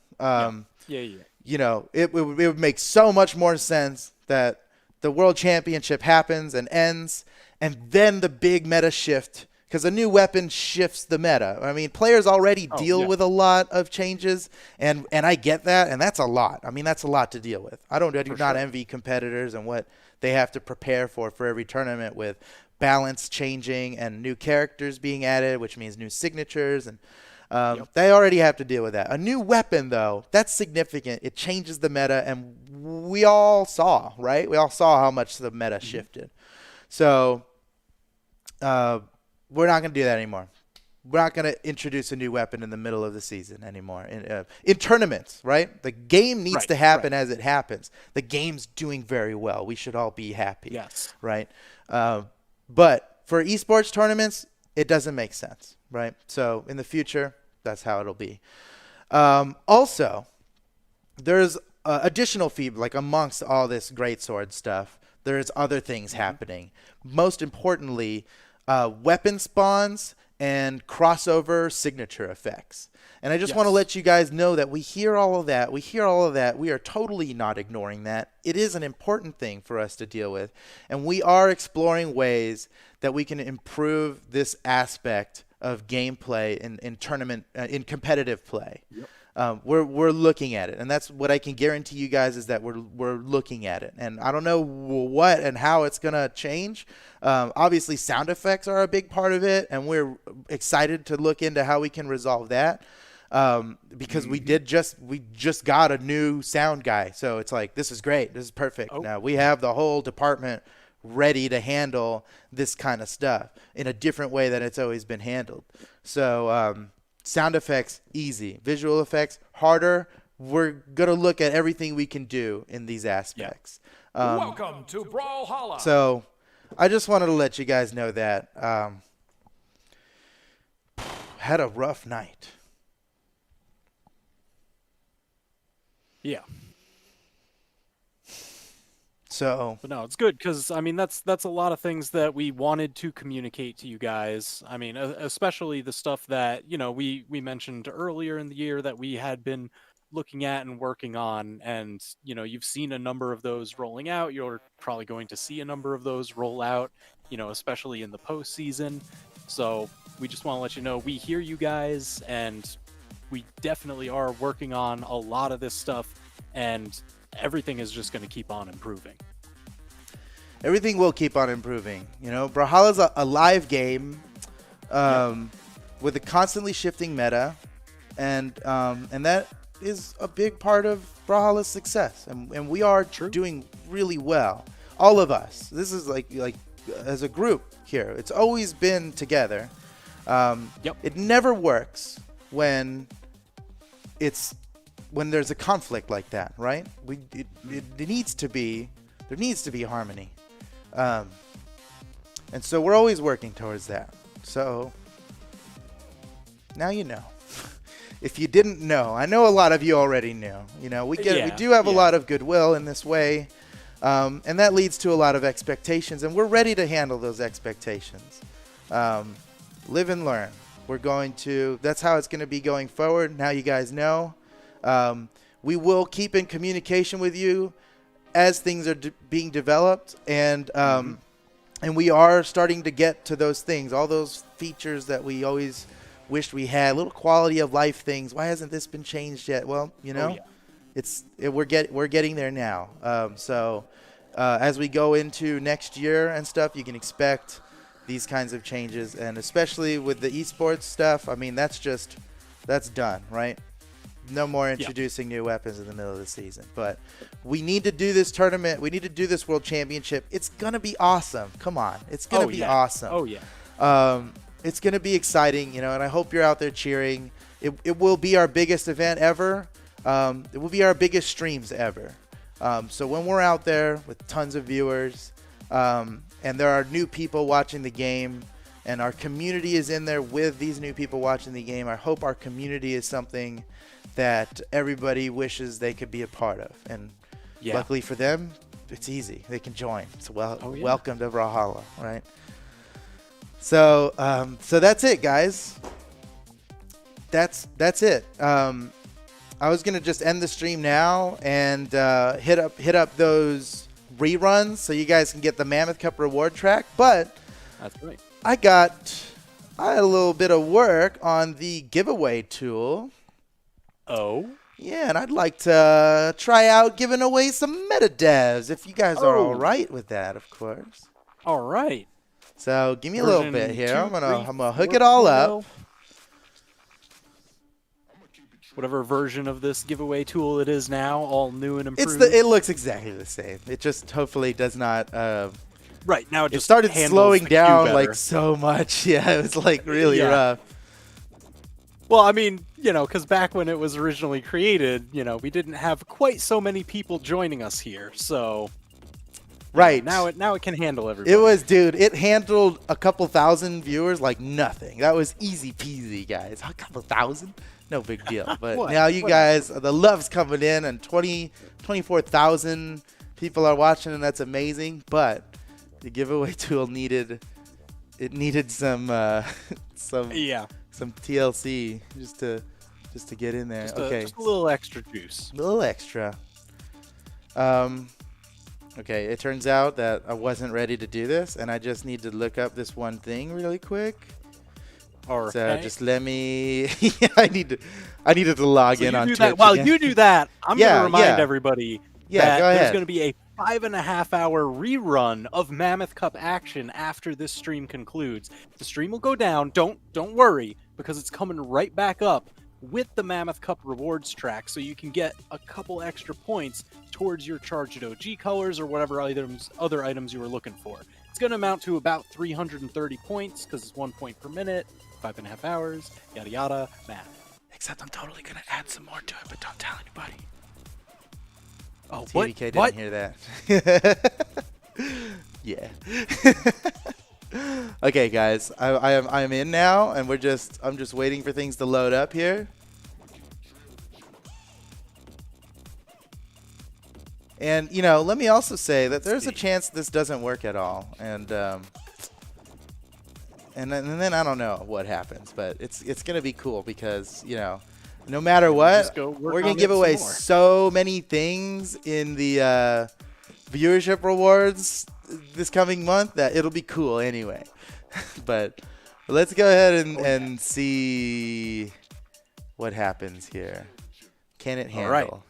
You know, it would make so much more sense that the World Championship happens and ends, and then the big meta shift. Because a new weapon shifts the meta. I mean, players already deal with a lot of changes, and I get that, and that's a lot. I mean, that's a lot to deal with. I do not envy competitors and what they have to prepare for every tournament with balance changing and new characters being added, which means new signatures, and they already have to deal with that. A new weapon, though, that's significant. It changes the meta, and we all saw, right? We all saw how much the meta shifted. So we're not going to do that anymore. We're not going to introduce a new weapon in the middle of the season anymore. In tournaments, right? The game needs to happen as it happens. The game's doing very well. We should all be happy. Yes. Right? But for esports tournaments, it doesn't make sense, right? So in the future, that's how it'll be. Also, there's additional feedback, like amongst all this Greatsword stuff, there's other things happening. Most importantly, weapon spawns and crossover signature effects. And I just want to let you guys know that we hear all of that. We are totally not ignoring that. It is an important thing for us to deal with. And we are exploring ways that we can improve this aspect of gameplay in tournament, in competitive play. we're looking at it, and that's what I can guarantee you guys is that we're looking at it. And I don't know what and how it's gonna change. Obviously, sound effects are a big part of it, and we're excited to look into how we can resolve that. Because we just got a new sound guy, so it's like, this is great, this is perfect. Now we have the whole department ready to handle this kind of stuff in a different way than it's always been handled. So sound effects, easy. Visual effects, harder. We're going to look at everything we can do in these aspects. Welcome to Brawlhalla. So I just wanted to let you guys know that. Had a rough night. Yeah. So, But no, it's good because I mean that's a lot of things that we wanted to communicate to you guys. I mean, especially the stuff that we mentioned earlier in the year that we had been looking at and working on, and you've seen a number of those rolling out. You're probably going to see a number of those roll out, especially in the postseason. So we just want to let you know we hear you guys, and we definitely are working on a lot of this stuff, and everything is just going to keep on improving. Everything will keep on improving. Brawlhalla's a live game with a constantly shifting meta, and that is a big part of Brawlhalla's success. And we are doing really well. All of us. This is like as a group here. It's always been together. It never works when there's a conflict like that, right? There needs to be harmony, and so we're always working towards that. So now you know. If you didn't know, I know a lot of you already knew. We do have a lot of goodwill in this way, and that leads to a lot of expectations, and we're ready to handle those expectations. Live and learn. That's how it's going to be going forward. Now you guys know. We will keep in communication with you as things are being developed, and we are starting to get to those things, all those features that we always wished we had, little quality of life things. Why hasn't this been changed yet? Well, we're getting there now. So as we go into next year and stuff, you can expect these kinds of changes, and especially with the esports stuff. I mean, that's done, right? No more introducing new weapons in the middle of the season. But we need to do this tournament. We need to do this World Championship. It's going to be awesome. Come on. It's going to be awesome. Oh, yeah. It's going to be exciting, and I hope you're out there cheering. It will be our biggest event ever. It will be our biggest streams ever. So when we're out there with tons of viewers, and there are new people watching the game, and our community is in there with these new people watching the game, I hope our community is something that everybody wishes they could be a part of. And luckily for them, it's easy. They can join. So welcome to Brawlhalla, right? So that's it, guys. That's it. I was gonna just end the stream now and hit up those reruns so you guys can get the Mammoth Cup reward track. But that's right. I had a little bit of work on the giveaway tool. Oh. Yeah, and I'd like to try out giving away some Metadevs if you guys are all right with that, of course. All right. So give me a little bit here. I'm gonna hook it all up. Whatever version of this giveaway tool it is now, all new and improved. It looks exactly the same. It just hopefully does not. Right now, it started slowing down like so much. Yeah, it was like really rough. Well, I mean, because back when it was originally created, we didn't have quite so many people joining us here, so. Right. Now it can handle everybody. It handled a couple thousand viewers like nothing. That was easy peasy, guys. A couple thousand? No big deal. But now you guys, the love's coming in, and 24,000 people are watching, and that's amazing. But the giveaway tool needed some TLC just to get in there. Just a little extra juice. A little extra. Okay, it turns out that I wasn't ready to do this, and I just need to look up this one thing really quick. Or So just let me. I needed to log in on Twitch. While again. you do that, I'm going to remind everybody that go there's ahead. going to be a 5.5-hour rerun of Mammoth Cup action after this stream concludes. The stream will go down. Don't worry, because it's coming right back up with the Mammoth Cup rewards track, so you can get a couple extra points towards your charged OG colors or whatever other items you were looking for. It's going to amount to about 330 points because it's 1 point per minute, 5.5 hours, yada yada, math. Except I'm totally gonna add some more to it, but don't tell anybody. Oh, TVK what? didn't hear that. Yeah. Okay, guys, I'm in now, and I'm just waiting for things to load up here. And you know, let me also say that there's a chance this doesn't work at all, and then I don't know what happens, but it's gonna be cool because you know, no matter what, we're gonna give away so many things in the viewership rewards this coming month that it'll be cool anyway. But let's go ahead and see what happens here. Can it handle?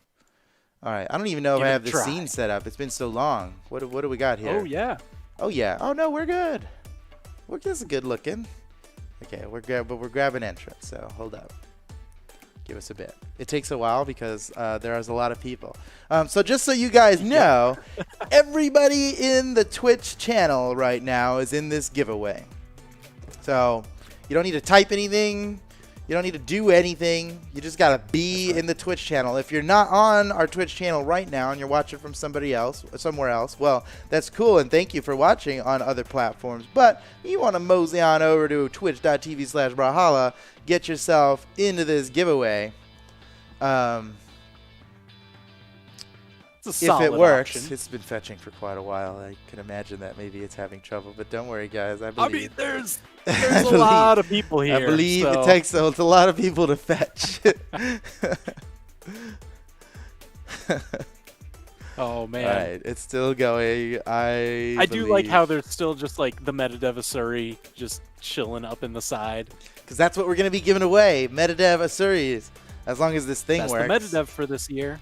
All right. I don't even know if I have the scene set up. It's been so long. What do we got here? Oh yeah. Oh yeah. Oh no, we're good. This is good looking. Okay, we're grabbing entrance. So hold up. Give us a bit. It takes a while because there is a lot of people. So just so you guys know, everybody in the Twitch channel right now is in this giveaway. So you don't need to type anything. You don't need to do anything. You just got to be in the Twitch channel. If you're not on our Twitch channel right now and you're watching from somewhere else, well, that's cool, and thank you for watching on other platforms. But you want to mosey on over to twitch.tv/Brawlhalla, get yourself into this giveaway. If it works, option. It's been fetching for quite a while. I can imagine that maybe it's having trouble, but don't worry, guys. I mean, there's a lot of people here. I believe it takes a lot of people to fetch. Oh man! All right, it's still going. I do like how there's still just like the Metadev Asuri just chilling up in the side. Because that's what we're gonna be giving away, Metadev Asuris. As long as this thing works. That's the Metadev for this year.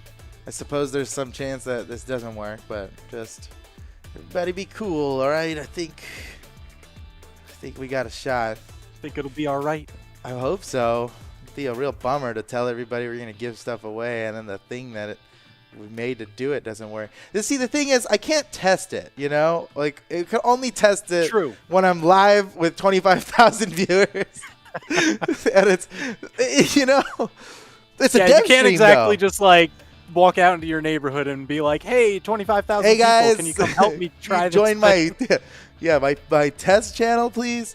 I suppose there's some chance that this doesn't work, but just everybody be cool, all right? I think we got a shot. Think it'll be all right. I hope so. It'd be a real bummer to tell everybody we're gonna give stuff away, and then the thing that we made to do it doesn't work. See, the thing is, I can't test it. You know, like it can only test it when I'm live with 25,000 viewers, and it's you know, it's a dev you can't stream, exactly though. Just like walk out into your neighborhood and be like, "Hey, 25,000 hey guys, people, can you come help me try this?" Join my my test channel, please.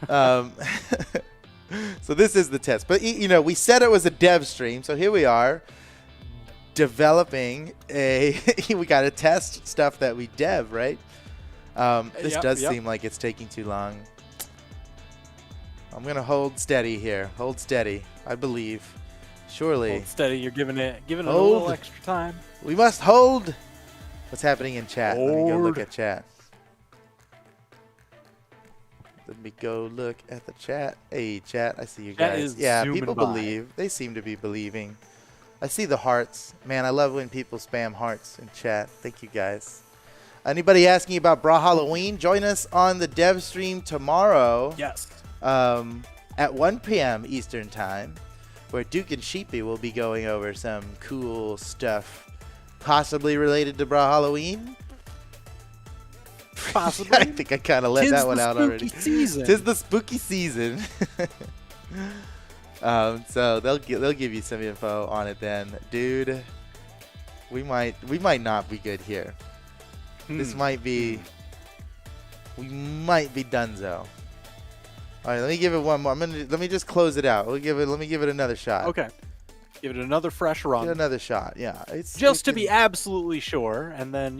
So this is the test, but you know, we said it was a dev stream, so here we are developing we got to test stuff that we dev, right? This does seem like it's taking too long. I'm gonna hold steady here. Hold steady. I believe. Surely. Hold steady. You're giving it a little extra time. We must hold. What's happening in chat? Let me go look at chat. Let me go look at the chat. Hey, chat. I see you guys. Yeah, people believe. They seem to be believing. I see the hearts. Man, I love when people spam hearts in chat. Thank you, guys. Anybody asking about Brawlhalloween? Join us on the dev stream tomorrow. Yes. At 1 p.m. Eastern Time, where Duke and Sheepy will be going over some cool stuff, possibly related to Brawlhalloween. Possibly. I think I kind of let that one out already. Tis the spooky season. So they'll give you some info on it then, dude. We might not be good here. This might be. We might be donezo. All right, let me give it one more. Let me just close it out. Let me give it another shot. Okay. Give it another fresh run. Give it another shot. Yeah. Just to be absolutely sure, and then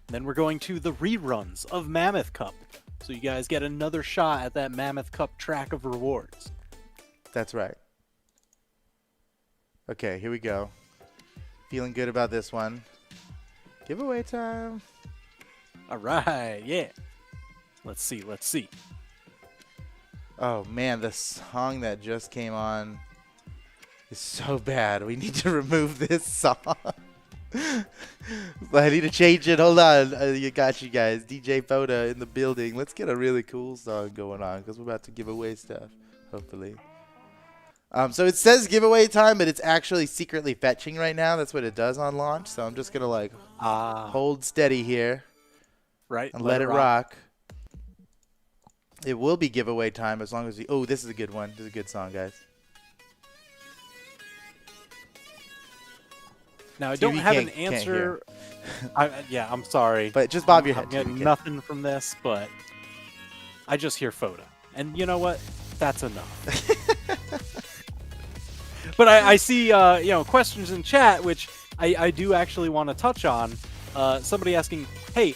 then we're going to the reruns of Mammoth Cup, so you guys get another shot at that Mammoth Cup track of rewards. That's right. Okay, here we go. Feeling good about this one. Giveaway time. All right, yeah. Let's see. Oh man, the song that just came on is so bad. We need to remove this song. I need to change it. Hold on. You got you guys. DJ Foda in the building. Let's get a really cool song going on because we're about to give away stuff, hopefully. So it says giveaway time, but it's actually secretly fetching right now. That's what it does on launch. So I'm just going to like hold steady here. Right. And let it rock. It will be giveaway time as long as we... Oh, this is a good one. This is a good song, guys. Now, I don't have an answer. Yeah, I'm sorry. But just bob your head. I'm getting nothing from this, but I just hear Foda. And you know what? That's enough. But I see questions in chat, which I do actually want to touch on. Somebody asking, hey,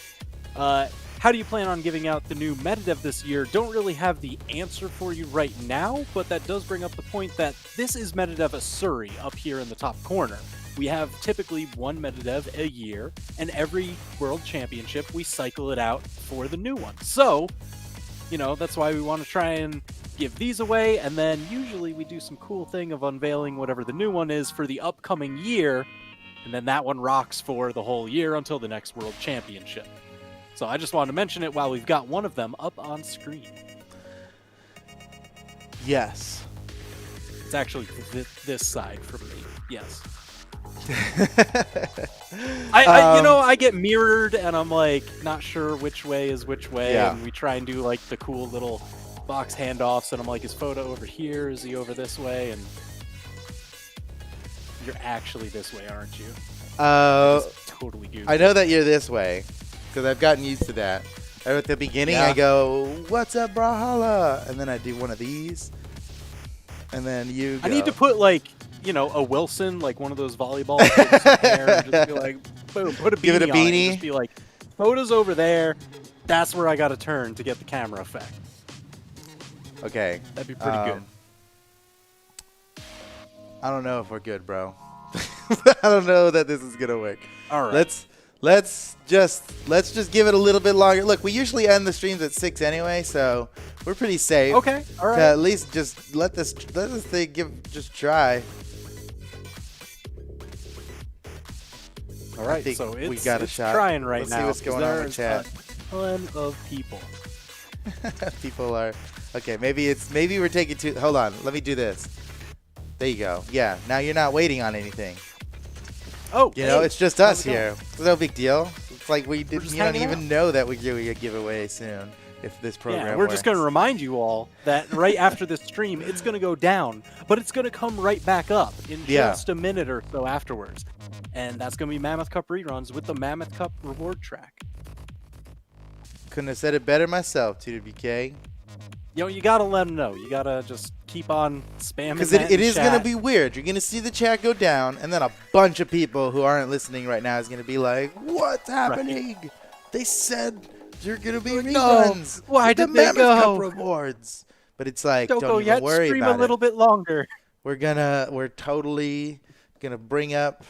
how do you plan on giving out the new Metadata this year? Don't really have the answer for you right now, but that does bring up the point that this is Metadata Surrey up here in the top corner. We have typically one Metadata a year, and every World Championship we cycle it out for the new one. So, that's why we want to try and give these away, and then usually we do some cool thing of unveiling whatever the new one is for the upcoming year, and then that one rocks for the whole year until the next World Championship. So I just wanted to mention it while we've got one of them up on screen. Yes. It's actually this side for me. Yes. I get mirrored and I'm like not sure which way is which way, and we try and do like the cool little box handoffs, and I'm like, is Photo over here? Is he over this way? And you're actually this way, aren't you? Totally goofy. I know that you're this way because I've gotten used to that. At the beginning, I go, "What's up, Brawlhalla?" and then I do one of these, and then you go. I need to put like a Wilson, like one of those volleyball things in there, and just be like, boom, put a beanie. Give it a beanie. On it, just be like, Photo's over there. That's where I got to turn to get the camera effect. Okay. That'd be pretty good. I don't know if we're good, bro. I don't know that this is gonna work. All right. Let's just give it a little bit longer. Look, we usually end the streams at 6 anyway, so we're pretty safe. Okay. All right. To at least just let this thing just try. All right. So we got a shot. Trying right Let's now. See what's going on in the chat. A ton of people. People are okay. Maybe we're taking too. Hold on. Let me do this. There you go. Yeah. Now you're not waiting on anything. Oh, it's just us here. It's no big deal. It's like you don't even know that we're doing a giveaway soon. If this program we're just going to remind you all that right after this stream, it's going to go down, but it's going to come right back up in just a minute or so afterwards. And that's going to be Mammoth Cup reruns with the Mammoth Cup reward track. Couldn't have said it better myself, TWK. You got to let them know. You got to just keep on spamming because it is going to be weird. You're going to see the chat go down, and then a bunch of people who aren't listening right now is going to be like, what's happening? Right. They said you're going to be reruns. Why did the they Mammoth go? Cup rewards. But it's like, don't even yet. worry Stream about a little bit longer. We're totally going to bring up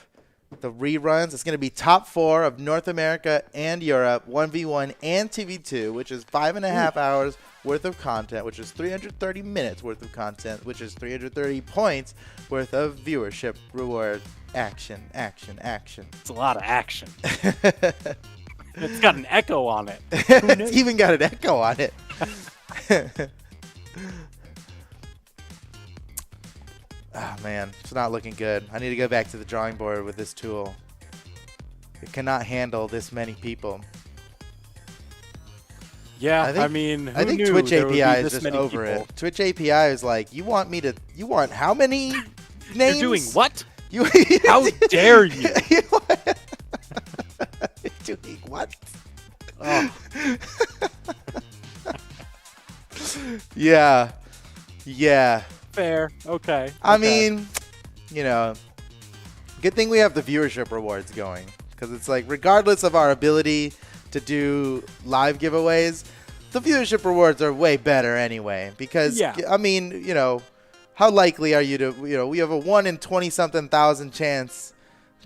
the reruns. It's going to be top 4 of North America and Europe, 1v1 and 2v2, which is 5.5 hours worth of content, which is 330 minutes worth of content, which is 330 points worth of viewership reward. Action. It's a lot of action. It's got an echo on it. It's even got an echo on it. Oh, man. It's not looking good. I need to go back to the drawing board with this tool. It cannot handle this many people. Yeah, I think Twitch API is just over it. Twitch API is like, you want how many names? You're doing what? How dare you? You're doing what? Oh. Yeah. Fair. Okay. I mean, good thing we have the viewership rewards going, because it's like, regardless of our ability to do live giveaways, the viewership rewards are way better anyway, because how likely are you to, we have a 1 in 20-something thousand chance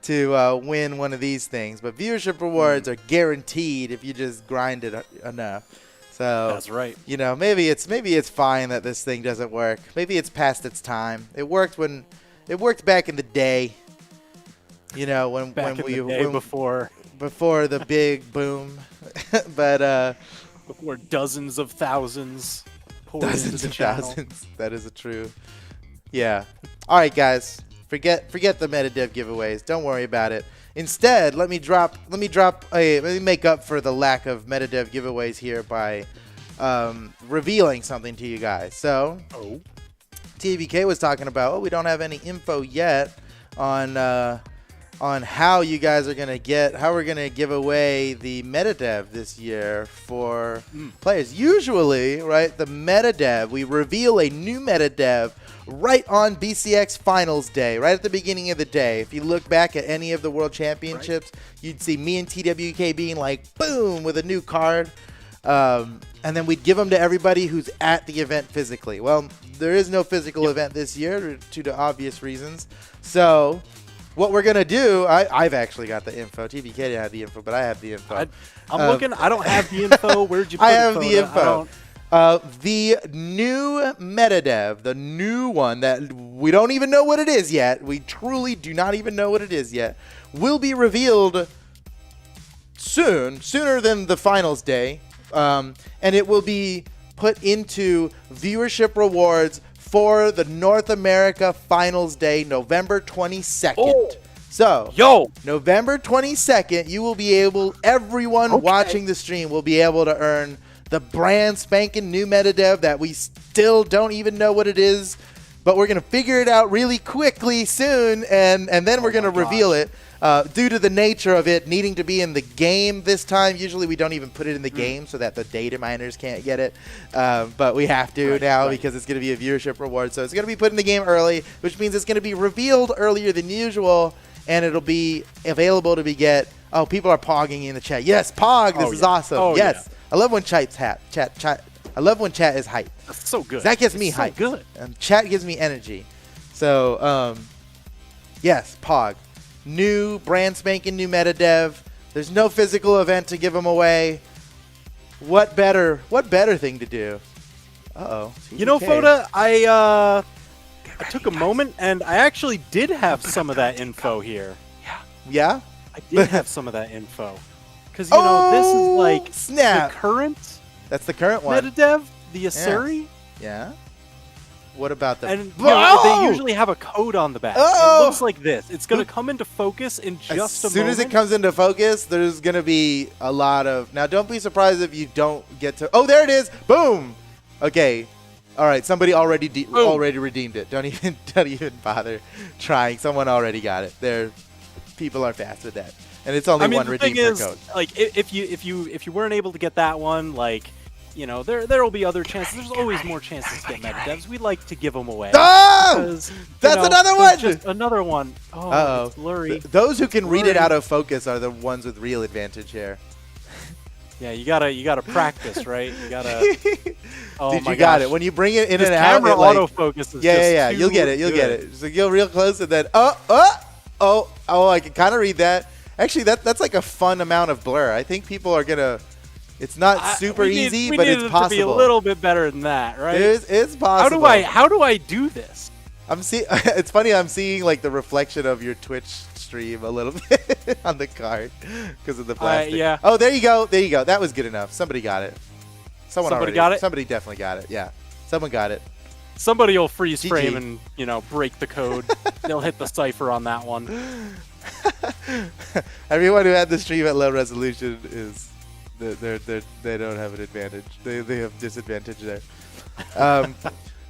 to win one of these things, but viewership rewards are guaranteed if you just grind it enough. So That's right. You know, maybe it's fine that this thing doesn't work. Maybe it's past its time. It worked back in the day. You know, before the big boom. But before dozens of thousands poured dozens into the of channel. thousands. That is true. Yeah. All right, guys. Forget the Metadev giveaways. Don't worry about it. Instead, let me make up for the lack of Metadev giveaways here by revealing something to you guys. So, TVK was talking about, we don't have any info yet on how you guys are how we're gonna give away the Metadev this year for players. Usually, right, the Metadev, we reveal a new Metadev right on BCX Finals Day, right at the beginning of the day. If you look back at any of the World Championships, you'd see me and TWK being like, boom, with a new card. And then we'd give them to everybody who's at the event physically. Well, there is no physical event this year due to obvious reasons. So what we're going to do, I've actually got the info. TBK didn't have the info, but I have the info. I'm looking. I don't have the info. Where'd you put it? I have the info. The new Metadev, the new one that we don't even know what it is yet, we truly do not even know what it is yet, will be revealed sooner than the finals day, and it will be put into viewership rewards for the North America Finals Day, November 22nd. Oh. So, November 22nd, everyone watching the stream will be able to earn the brand spanking new Metadev that we still don't even know what it is, but we're going to figure it out really quickly soon, and then we're going to reveal it. Due to the nature of it needing to be in the game this time, usually we don't even put it in the game so that the data miners can't get it, but we have to now because it's going to be a viewership reward. So it's going to be put in the game early, which means it's going to be revealed earlier than usual, and it'll be available to be get. Oh, people are pogging in the chat. Yes, Pog, this is awesome. Oh, yes. I love when chat. I love when chat is hype. That's so good. That gets me hype. So good. And chat gives me energy. So, yes, Pog. New, brand spanking new Metadev. There's no physical event to give them away. What better thing to do? Uh-oh. You know, Foda, I took a moment, and I actually did have some of that info here. Yeah? I did have some of that info. Because, you know, this is like snap. the current That's the current one. Metadev, the Asuri. Yeah. What about the... And you know, they usually have a code on the back. It looks like this. It's going to come into focus in just a moment. As soon as it comes into focus, there's going to be a lot of... Now, don't be surprised if you don't get to... Oh, there it is. Boom. Okay. All right. Somebody already redeemed it. Don't even bother trying. Someone already got it. People are fast with that. And it's only one redeem per code. Like, if you weren't able to get that one, like, you know, there will be other chances. There's always more chances to get Metadevs. We like to give them away. Oh! Because, that's another one! Just another one. Oh, it's blurry. Those who can read it out of focus are the ones with real advantage here. Yeah, you gotta practice, right? You gotta. Oh Dude, my you got gosh. it. When you bring it in This and out, camera autofocus is yeah. just You'll get it. You'll get it. So you'll real close and then I can kind of read that. Actually, that's like a fun amount of blur. I think people are gonna. It's not super easy, but it's possible. To be a little bit better than that, right? It's possible. How do I do this? It's funny. I'm seeing like the reflection of your Twitch stream a little bit on the card because of the plastic. Yeah. Oh, there you go. There you go. That was good enough. Somebody got it. Somebody got it. Somebody definitely got it. Yeah. Someone got it. Somebody will freeze GG. frame and, you know, break the code. They'll hit the cipher on that one. Everyone who had the stream at low resolution is they don't have an advantage. They have disadvantage there.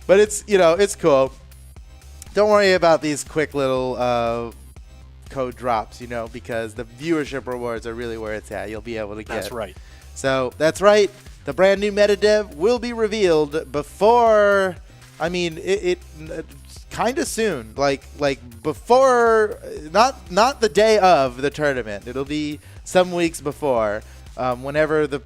But it's cool. Don't worry about these quick little code drops, because the viewership rewards are really where it's at. You'll be able to get. That's right. So that's right. The brand new Metadev will be revealed before. I mean, it kind of soon, like before, not the day of the tournament. It'll be some weeks before, whenever the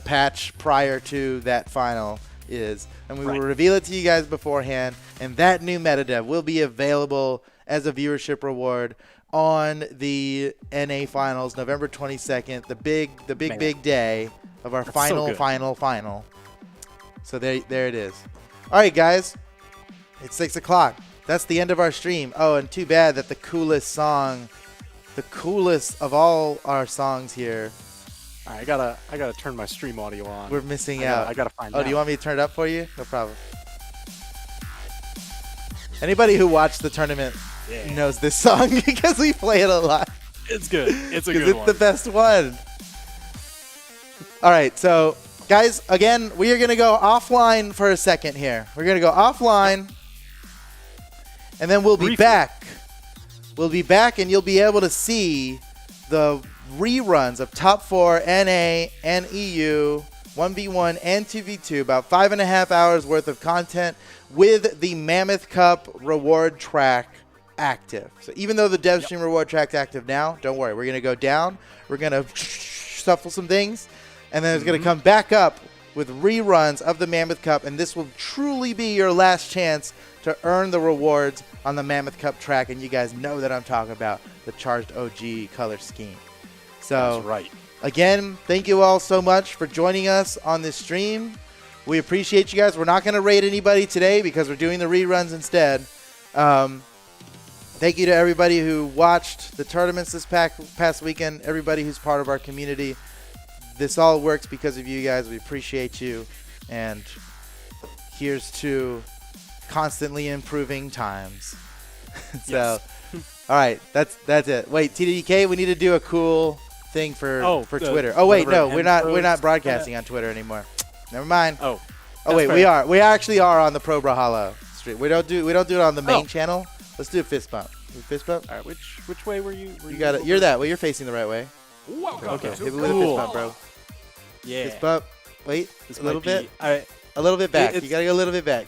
patch prior to that final is, and we will reveal it to you guys beforehand. And that new Metadev will be available as a viewership reward on the NA finals, November 22nd, the big day. of our That's so good. final. So there it is. All right, guys. It's 6 o'clock. That's the end of our stream. Oh, and too bad that the coolest song, the coolest of all our songs here, All right, I gotta turn my stream audio on. we're missing out. I gotta find Oh, out. do you want me to turn it up for you? No problem. Anybody who watched the tournament knows this song because we play it a lot. It's good. It's a Because good it's one. the best one. All right, so guys, again, we are going to go offline for a second here. We're going to go offline, and then we'll be Briefly. back. We'll be back, and you'll be able to see the reruns of Top 4, NA, and EU, 1v1 and 2v2, about 5.5 hours worth of content with the Mammoth Cup reward track active. So even though the dev stream reward track's active now, don't worry. We're going to go down. We're going to shuffle some things, and then it's going to come back up with reruns of the Mammoth Cup, and this will truly be your last chance to earn the rewards on the Mammoth Cup track, and you guys know that I'm talking about the Charged OG color scheme. So, That's right. again, thank you all so much for joining us on this stream. We appreciate you guys. We're not going to raid anybody today because we're doing the reruns instead. Thank you to everybody who watched the tournaments this past weekend, everybody who's part of our community. This all works because of you guys. We appreciate you. And here's to constantly improving times. So, all right, that's it. Wait, TDK, we need to do a cool thing for Twitter. Oh wait, no, we're not broadcasting on Twitter anymore. Never mind. Oh wait, fair. we are. We actually are on the Pro Brawlhalla stream. We don't do it on the main channel. Let's do a fist bump. Fist bump. All right, which way were you? You got it. You're that way. You're facing the right way. Welcome Okay, to hit me with a fist bump, bro. Yeah. Fist bump. Wait, This a little might be- bit. All right. A little bit back. It's- You gotta go a little bit back.